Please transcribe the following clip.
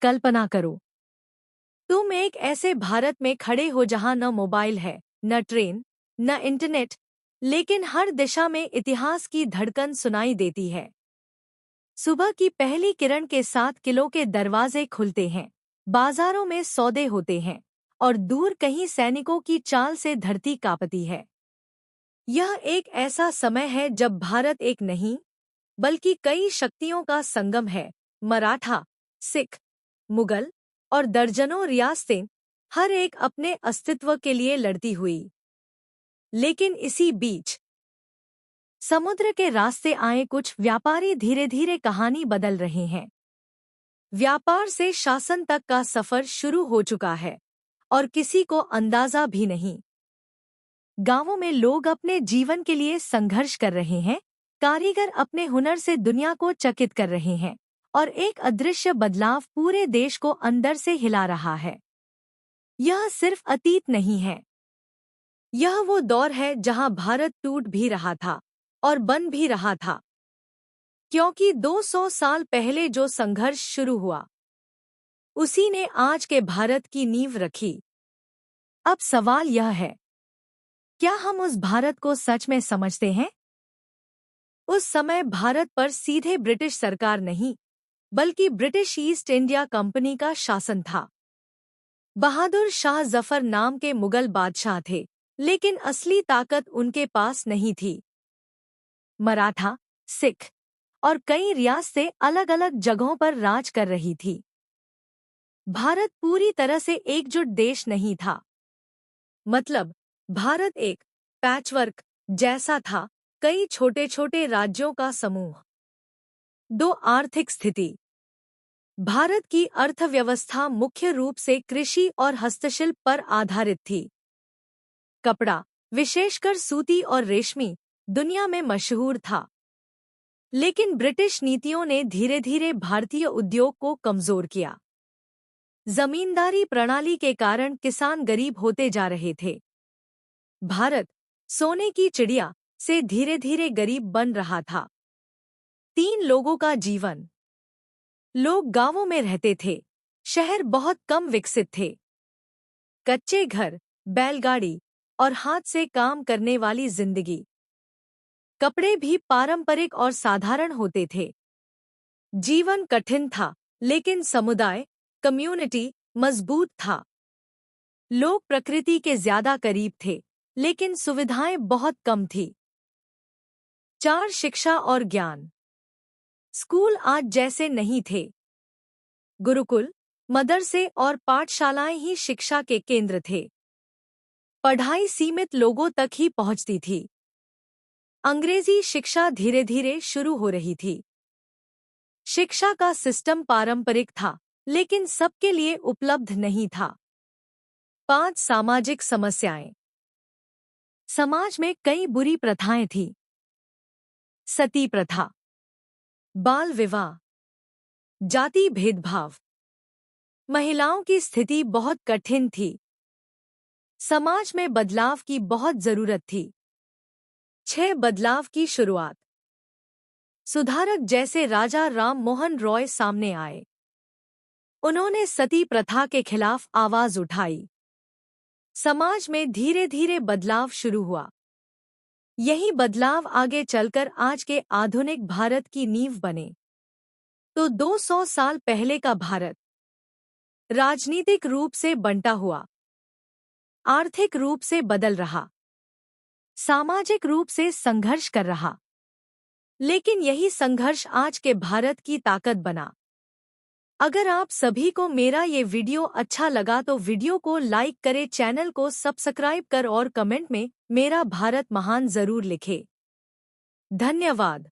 कल्पना करो, तुम एक ऐसे भारत में खड़े हो जहां न मोबाइल है, न ट्रेन, न इंटरनेट, लेकिन हर दिशा में इतिहास की धड़कन सुनाई देती है। सुबह की पहली किरण के साथ किलों के दरवाजे खुलते हैं, बाजारों में सौदे होते हैं, और दूर कहीं सैनिकों की चाल से धरती कांपती है। यह एक ऐसा समय है जब भारत एक नहीं, बल्कि कई शक्तियों का संगम है। मराठा, सिख, मुगल और दर्जनों रियासतें, हर एक अपने अस्तित्व के लिए लड़ती हुई। लेकिन इसी बीच समुद्र के रास्ते आए कुछ व्यापारी धीरे धीरे कहानी बदल रहे हैं। व्यापार से शासन तक का सफर शुरू हो चुका है, और किसी को अंदाजा भी नहीं। गांवों में लोग अपने जीवन के लिए संघर्ष कर रहे हैं, कारीगर अपने हुनर से दुनिया को चकित कर रहे हैं, और एक अदृश्य बदलाव पूरे देश को अंदर से हिला रहा है। यह सिर्फ अतीत नहीं है, यह वो दौर है जहां भारत टूट भी रहा था और बन भी रहा था, क्योंकि 200 साल पहले जो संघर्ष शुरू हुआ, उसी ने आज के भारत की नींव रखी। अब सवाल यह है, क्या हम उस भारत को सच में समझते हैं? उस समय भारत पर सीधे ब्रिटिश सरकार नहीं, बल्कि ब्रिटिश ईस्ट इंडिया कंपनी का शासन था। बहादुर शाह जफर नाम के मुगल बादशाह थे, लेकिन असली ताकत उनके पास नहीं थी। मराठा, सिख और कई रियासतें अलग अलग जगहों पर राज कर रही थी। भारत पूरी तरह से एकजुट देश नहीं था। मतलब, भारत एक पैचवर्क जैसा था, कई छोटे छोटे राज्यों का समूह। दो आर्थिक स्थिति। भारत की अर्थव्यवस्था मुख्य रूप से कृषि और हस्तशिल्प पर आधारित थी। कपड़ा, विशेषकर सूती और रेशमी, दुनिया में मशहूर था। लेकिन ब्रिटिश नीतियों ने धीरे धीरे भारतीय उद्योग को कमजोर किया। जमींदारी प्रणाली के कारण किसान गरीब होते जा रहे थे। भारत सोने की चिड़िया से धीरे धीरे गरीब बन रहा था। 3 लोगों का जीवन। लोग गांवों में रहते थे, शहर बहुत कम विकसित थे। कच्चे घर, बैलगाड़ी और हाथ से काम करने वाली जिंदगी। कपड़े भी पारंपरिक और साधारण होते थे। जीवन कठिन था, लेकिन समुदाय, कम्युनिटी मजबूत था। लोग प्रकृति के ज्यादा करीब थे, लेकिन सुविधाएं बहुत कम थी। 4 शिक्षा और ज्ञान। स्कूल आज जैसे नहीं थे। गुरुकुल, मदरसे और पाठशालाएं ही शिक्षा के केंद्र थे। पढ़ाई सीमित लोगों तक ही पहुंचती थी। अंग्रेजी शिक्षा धीरे धीरे शुरू हो रही थी। शिक्षा का सिस्टम पारंपरिक था, लेकिन सबके लिए उपलब्ध नहीं था। 5 सामाजिक समस्याएं। समाज में कई बुरी प्रथाएं थीं। सती प्रथा, बाल विवाह, जाति भेदभाव। महिलाओं की स्थिति बहुत कठिन थी। समाज में बदलाव की बहुत जरूरत थी। 6 बदलाव की शुरुआत। सुधारक जैसे राजा राम मोहन रॉय सामने आए। उन्होंने सती प्रथा के खिलाफ आवाज उठाई। समाज में धीरे धीरे बदलाव शुरू हुआ। यही बदलाव आगे चलकर आज के आधुनिक भारत की नींव बने। तो 200 साल पहले का भारत राजनीतिक रूप से बंटा हुआ, आर्थिक रूप से बदल रहा, सामाजिक रूप से संघर्ष कर रहा। लेकिन यही संघर्ष आज के भारत की ताकत बना। अगर आप सभी को मेरा ये वीडियो अच्छा लगा तो वीडियो को लाइक करें, चैनल को सब्सक्राइब कर और कमेंट में मेरा भारत महान जरूर लिखें। धन्यवाद।